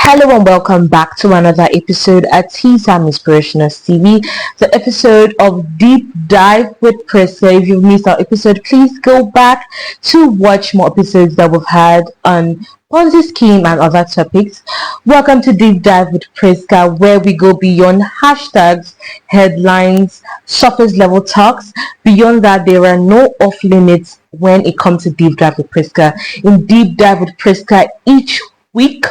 Hello and welcome back to another episode at TSAM Inspirationals TV, the episode of Deep Dive with Priska. If you've missed our episode, please go back to watch more episodes that we've had on Ponzi scheme and other topics. Welcome to Deep Dive with Priska, where we go beyond hashtags, headlines, surface level talks. Beyond that, there are no off limits when it comes to Deep Dive with Priska. In Deep Dive with Priska, each week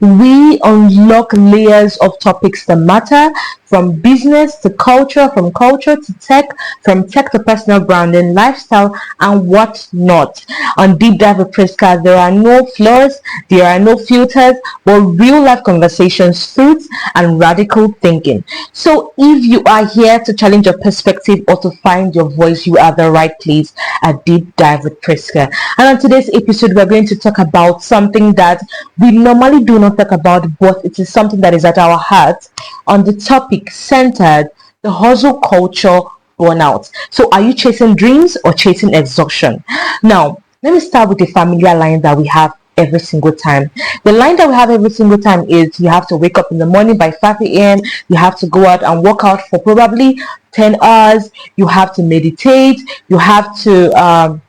we unlock layers of topics that matter, from business to culture, from culture to tech, from tech to personal branding, lifestyle, and what not. On Deep Dive with Priska, there are no flaws, there are no filters, but real life conversations, truths, and radical thinking. So if you are here to challenge your perspective or to find your voice, you are the right place at Deep Dive with Priska. And on today's episode, we're going to talk about something that we normally do not talk about, but it is something that is at our heart, on the topic centered the hustle culture burnout. So are you chasing dreams or chasing exhaustion? Now, let me start with the familiar line that we have every single time. The line that we have every single time is you have to wake up in the morning by 5 a.m. You have to go out and work out for probably 10 hours. You have to meditate. You have to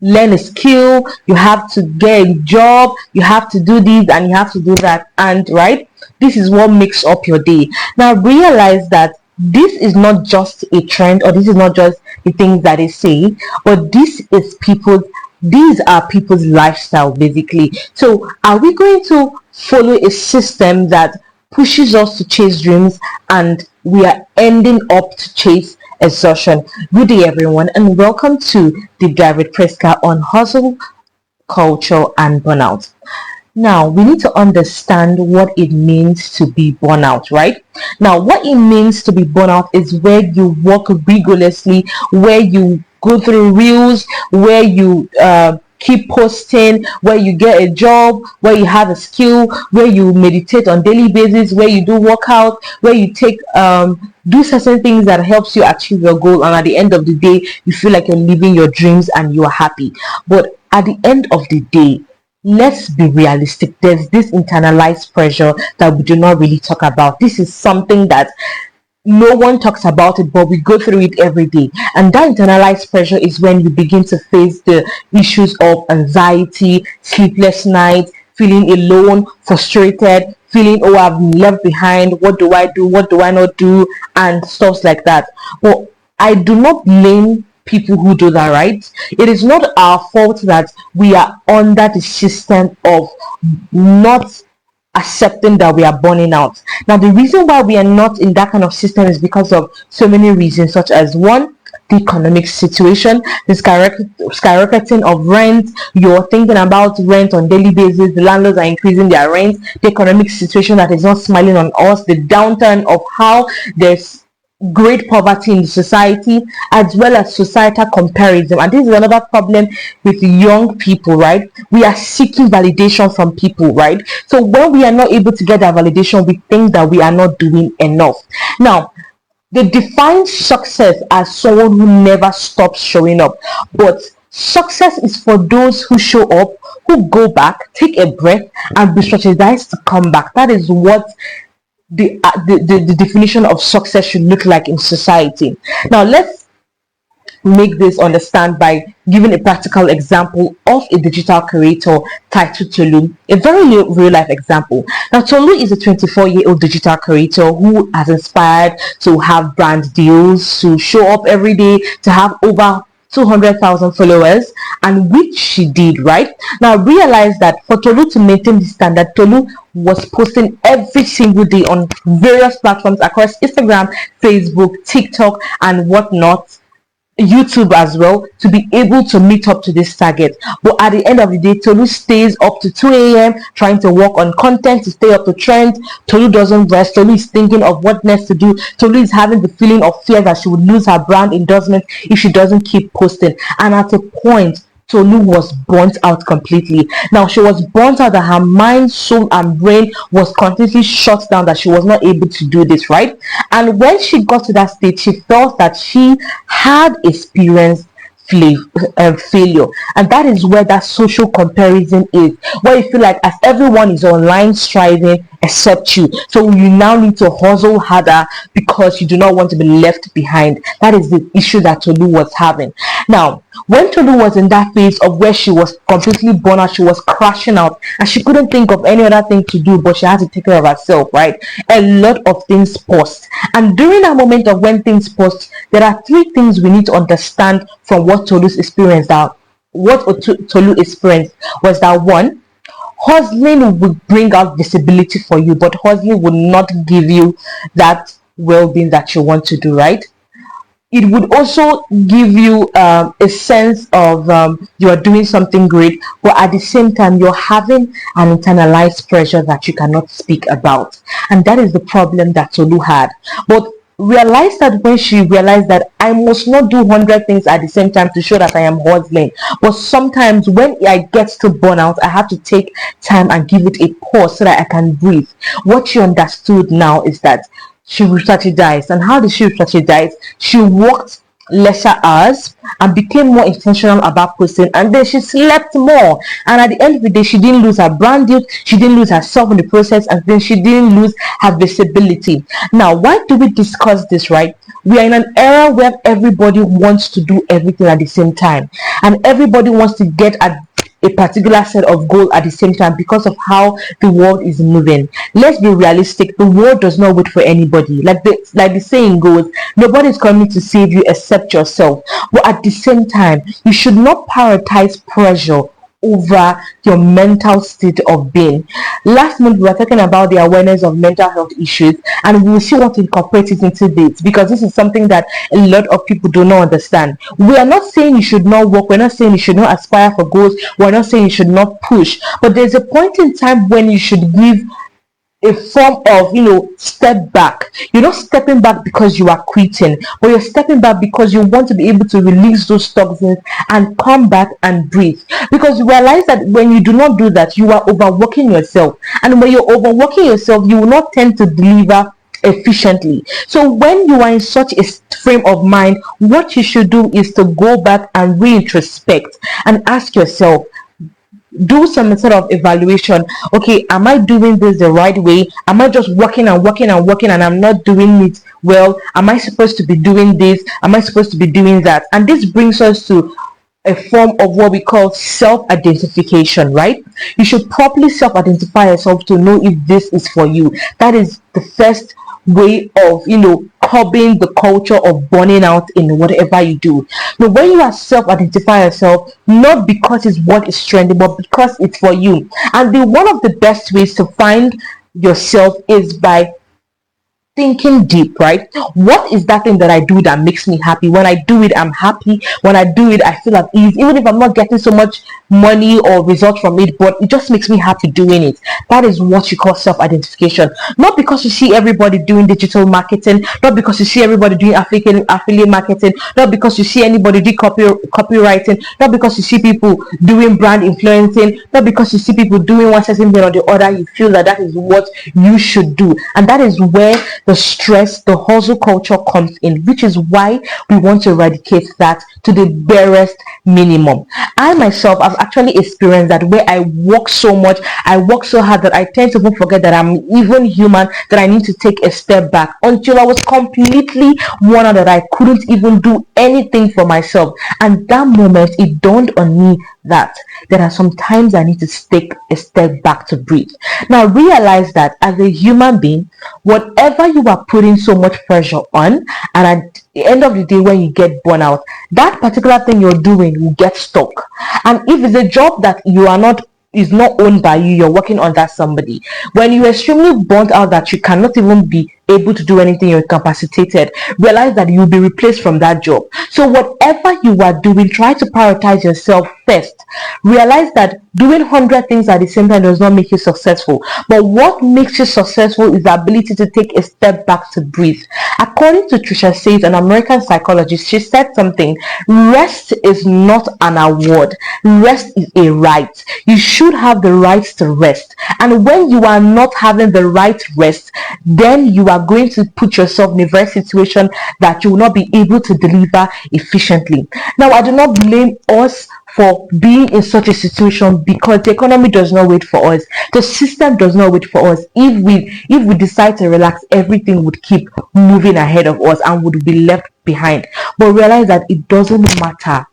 learn a skill, you have to get a job, you have to do this and you have to do that, and right, this is what makes up your day. Now realize that this is not just a trend, or this is not just the things that they say, but these are people's lifestyle basically. So are we going to follow a system that pushes us to chase dreams and we are ending up to chase exhaustion? Good day everyone, and welcome to Deep Dive with Priska on hustle culture and burnout. Now we need to understand what it means to be burnout, right? Now what it means to be burnout is where you work rigorously, where you go through reels, where you keep posting, where you get a job, where you have a skill, where you meditate on daily basis, where you do workout, where you take do certain things that helps you achieve your goal, and at the end of the day you feel like you're living your dreams and you are happy. But at the end of the day, let's be realistic. There's this internalized pressure that we do not really talk about. This is something that no one talks about it, but we go through it every day. And that internalized pressure is when you begin to face the issues of anxiety, sleepless nights, feeling alone, frustrated, feeling, oh, I've been left behind, what do I do, what do I not do, and stuff like that. But I do not blame people who do that, right? It is not our fault that we are under the system of not accepting that we are burning out. Now the reason why we are not in that kind of system is because of so many reasons, such as one, the economic situation, the skyrocketing of rent. You're thinking about rent on daily basis, the landlords are increasing their rent, the economic situation that is not smiling on us, the downturn of how there's great poverty in the society, as well as societal comparison. And this is another problem with young people, right? We are seeking validation from people, right? So when we are not able to get that validation, we think that we are not doing enough. Now they define success as someone who never stops showing up, but success is for those who show up, who go back, take a breath, and be strategized to come back. That is what the definition of success should look like in society. Now let's make this understand by giving a practical example of a digital creator titled Tolu, a very real life example. Now Tolu is a 24-year-old digital creator who has inspired to have brand deals, to show up every day, to have over 200,000 followers, and which she did, right? Now realize that for Tolu to maintain the standard, Tolu was posting every single day on various platforms across Instagram, Facebook, TikTok, and whatnot, YouTube as well, to be able to meet up to this target. But at the end of the day, Tolu stays up to 2 a.m. trying to work on content to stay up to trend. Tolu doesn't rest. Tolu is thinking of what next to do. Tolu is having the feeling of fear that she would lose her brand endorsement if she doesn't keep posting. And at a point, Tolu was burnt out completely. Now she was burnt out that her mind, soul, and brain was completely shut down, that she was not able to do this, right? And when she got to that stage, she felt that she had experienced failure. And that is where that social comparison is, where you feel like as everyone is online striving except you, so you now need to hustle harder because you do not want to be left behind. That is the issue that Tolu was having. Now, when Tolu was in that phase of where she was completely burnt out, she was crashing out, and she couldn't think of any other thing to do, but she had to take care of herself, right? A lot of things paused. And during that moment of when things paused, there are three things we need to understand from what Tolu's experience that what Tolu experienced was that one, hustling will bring out visibility for you, but hustling will not give you that well-being that you want to do, right? It would also give you a sense of you are doing something great, but at the same time you're having an internalized pressure that you cannot speak about. And that is the problem that Tolu had. But realized that when she realized that I must not do 100 things at the same time to show that I am hustling, but sometimes when I get to burnout, I have to take time and give it a pause so that I can breathe. What she understood now is that she strategized. And how did she strategize? She worked lesser hours and became more intentional about posting, and then she slept more. And at the end of the day, she didn't lose her brand deal, she didn't lose herself in the process, and then she didn't lose her visibility. Now, why do we discuss this, right? We are in an era where everybody wants to do everything at the same time, and everybody wants to get at a particular set of goal at the same time because of how the world is moving. Let's be realistic. The world does not wait for anybody. Like the saying goes, nobody is coming to save you except yourself. But at the same time, you should not prioritize pressure over your mental state of being. Last month we were talking about the awareness of mental health issues, and we will see what incorporates into this, because this is something that a lot of people do not understand. We are not saying you should not work, we're not saying you should not aspire for goals, we're not saying you should not push, but there's a point in time when you should give a form of step back. You're not stepping back because you are quitting, but you're stepping back because you want to be able to release those toxins and come back and breathe. Because you realize that when you do not do that, you are overworking yourself, and when you're overworking yourself, you will not tend to deliver efficiently. So when you are in such a frame of mind, what you should do is to go back and reintrospect and ask yourself, do some sort of evaluation. Okay, am I doing this the right way? Am I just working and working and working and I'm not doing it well? Am I supposed to be doing this? Am I supposed to be doing that? And this brings us to a form of what we call self-identification, right? You should properly self-identify yourself to know if this is for you. That is the first way of curbing the culture of burning out in whatever you do. But when you are self-identify yourself, not because it's what is trending, but because it's for you. And one of the best ways to find yourself is by thinking deep, right? What is that thing that I do that makes me happy? When I do it, I'm happy. When I do it, I feel at ease, even if I'm not getting so much money or results from it, but it just makes me happy doing it. That is what you call self-identification. Not because you see everybody doing digital marketing, not because you see everybody doing affiliate marketing, not because you see anybody do copywriting, not because you see people doing brand influencing, not because you see people doing one certain thing or the other, you feel that is what you should do. And that is where the stress, the hustle culture comes in, which is why we want to eradicate that to the barest minimum. I myself have actually experienced that, where I work so much, I work so hard that I tend to even forget that I'm even human, that I need to take a step back, until I was completely worn out that I couldn't even do anything for myself. And that moment, it dawned on me that there are some times I need to take a step back to breathe. Now realize that as a human being, whatever you are putting so much pressure on, and at the end of the day, when you get burnt out, that particular thing you're doing will get stuck. And if it's a job that is not owned by you, you're working under somebody, when you're extremely burnt out that you cannot even be able to do anything, you're incapacitated, realize that you'll be replaced from that job. So whatever you are doing, try to prioritize yourself first. Realize that doing 100 things at the same time does not make you successful, but what makes you successful is the ability to take a step back to breathe. According to Trisha Sayers, an American psychologist, she said something: rest is not an award, rest is a right. You should have the right to rest, and when you are not having the right rest, then you are are going to put yourself in a very situation that you will not be able to deliver efficiently. Now, I do not blame us for being in such a situation, because the economy does not wait for us, the system does not wait for us. If we decide to relax, everything would keep moving ahead of us and would be left behind. But realize that it doesn't matter.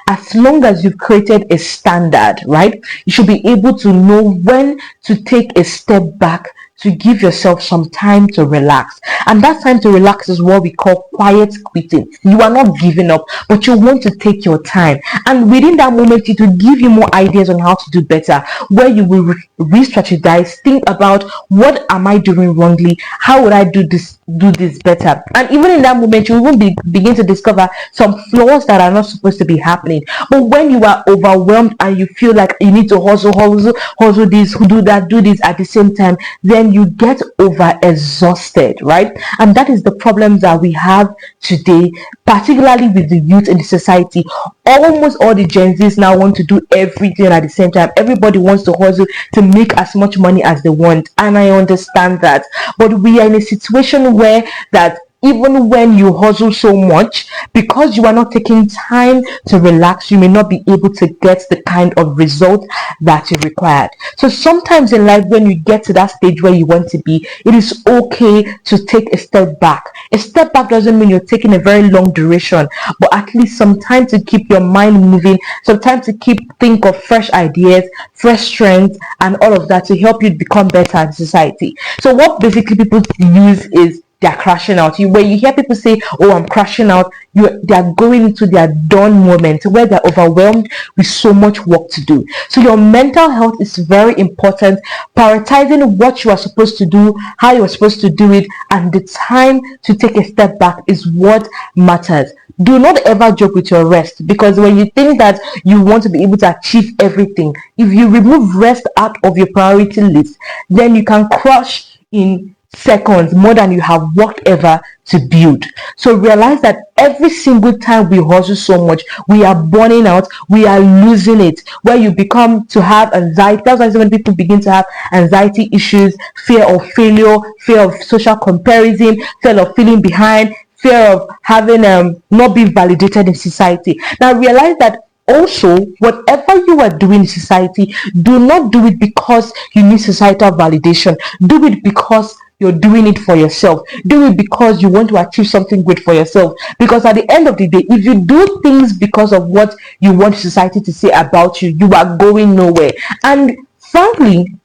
As long as you've created a standard, right, you should be able to know when to take a step back, to give yourself some time to relax. And that time to relax is what we call quiet quitting. You are not giving up, but you want to take your time. And within that moment, it will give you more ideas on how to do better, where you will re-strategize, think about, what am I doing wrongly? How would I do this better? And even in that moment, you will begin to discover some flaws that are not supposed to be happening. But when you are overwhelmed and you feel like you need to hustle this, do this at the same time, then you get over exhausted, right? And that is the problem that we have today, particularly with the youth in the society. Almost all the Gen Zs now want to do everything at the same time. Everybody wants to hustle to make as much money as they want, and I understand that. But we are in a situation where that even when you hustle so much, because you are not taking time to relax, you may not be able to get the kind of result that you required. So sometimes in life, when you get to that stage where you want to be, it is okay to take a step back. A step back doesn't mean you're taking a very long duration, but at least some time to keep your mind moving, some time to think of fresh ideas, fresh strengths, and all of that to help you become better in society. So what basically people use is they're crashing out. When you hear people say, "Oh, I'm crashing out," they are going into their done moment, where they're overwhelmed with so much work to do. So your mental health is very important. Prioritizing what you are supposed to do, how you are supposed to do it, and the time to take a step back is what matters. Do not ever joke with your rest, because when you think that you want to be able to achieve everything, if you remove rest out of your priority list, then you can crush in seconds more than you have worked ever to build. So realize that every single time we hustle so much, we are burning out, we are losing it, where you become to have anxiety. That's why so many people begin to have anxiety issues, fear of failure, fear of social comparison, fear of feeling behind, fear of having not being validated in society. Now realize that also, whatever you are doing in society, do not do it because you need societal validation. Do it because you're doing it for yourself. Do it because you want to achieve something great for yourself. Because at the end of the day, if you do things because of what you want society to say about you, you are going nowhere. And frankly,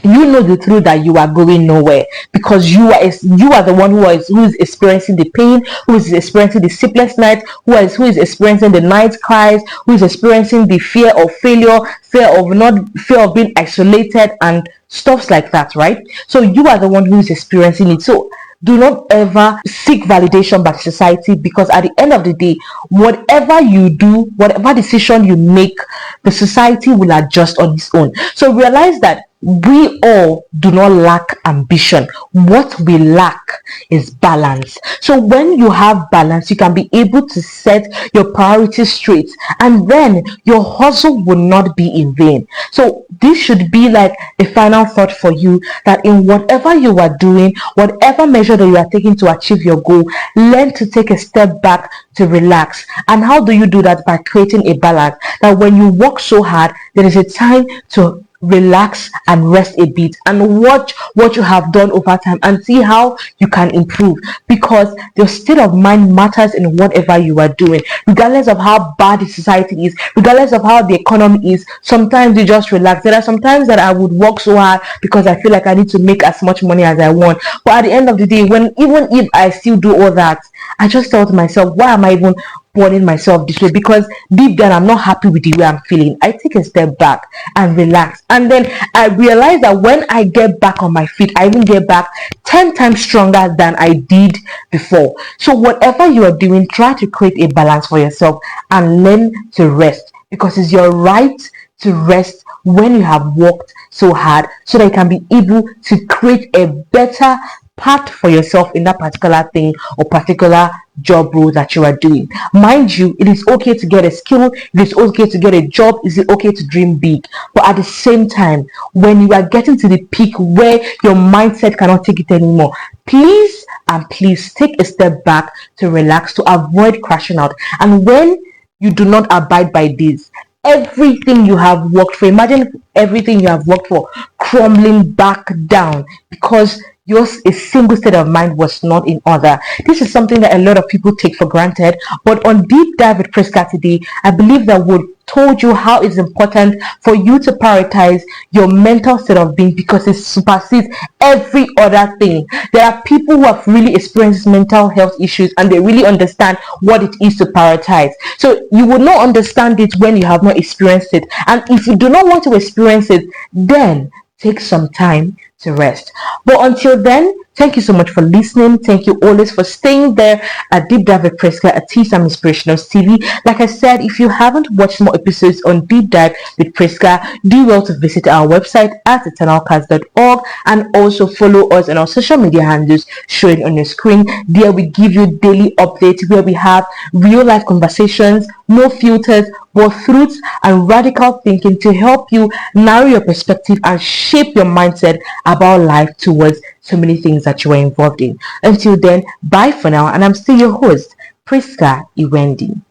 you know the truth that you are going nowhere, because you are the one who is experiencing the pain, who is experiencing the sleepless night, who is experiencing the night cries, who is experiencing the fear of failure, fear of being isolated and stuffs like that, right? So you are the one who is experiencing it. So do not ever seek validation by society, because at the end of the day, whatever you do, whatever decision you make, the society will adjust on its own. So realize that we all do not lack ambition. What we lack is balance. So when you have balance, you can be able to set your priorities straight, and then your hustle will not be in vain. So this should be like a final thought for you, that in whatever you are doing, whatever measure that you are taking to achieve your goal, learn to take a step back to relax. And how do you do that? By creating a balance, that when you work so hard, there is a time to relax and rest a bit, and watch what you have done over time and see how you can improve, because your state of mind matters in whatever you are doing, regardless of how bad the society is, regardless of how the economy is. Sometimes you just relax. There are sometimes that I would work so hard because I feel like I need to make as much money as I want, but at the end of the day, even if I still do all that, I just thought to myself, why am I even burning myself this way? Because deep down, I'm not happy with the way I'm feeling. I take a step back and relax, and then I realize that when I get back on my feet, I even get back 10 times stronger than I did before. So whatever you are doing, try to create a balance for yourself and learn to rest, because it's your right to rest when you have worked so hard, so that you can be able to create a better path for yourself in that particular thing or particular job role that you are doing. Mind you, it is okay to get a skill, it is okay to get a job, it is okay to dream big. But at the same time, when you are getting to the peak where your mindset cannot take it anymore, please and please take a step back to relax, to avoid crashing out. And when you do not abide by this, everything you have worked for, imagine everything you have worked for crumbling back down because yours a single state of mind was not in order. This is something that a lot of people take for granted, but on Deep Dive with Priska today, I believe that would told you how it's important for you to prioritize your mental state of being because it supersedes every other thing. There are people who have really experienced mental health issues and they really understand what it is to prioritize. So you will not understand it when you have not experienced it. And if you do not want to experience it, then take some time to rest. But until then, thank you so much for listening. Thank you always for staying there at Deep Dive with Priska at T-Sam Inspirational TV. Like I said, if you haven't watched more episodes on Deep Dive with Priska, do well to visit our website at eternalcast.org and also follow us on our social media handles showing on your screen. There we give you daily updates where we have real life conversations, no filters, but truths and radical thinking to help you narrow your perspective and shape your mindset about life towards so many things that you are involved in. Until then, bye for now, and I'm still your host, Priska Iwendi.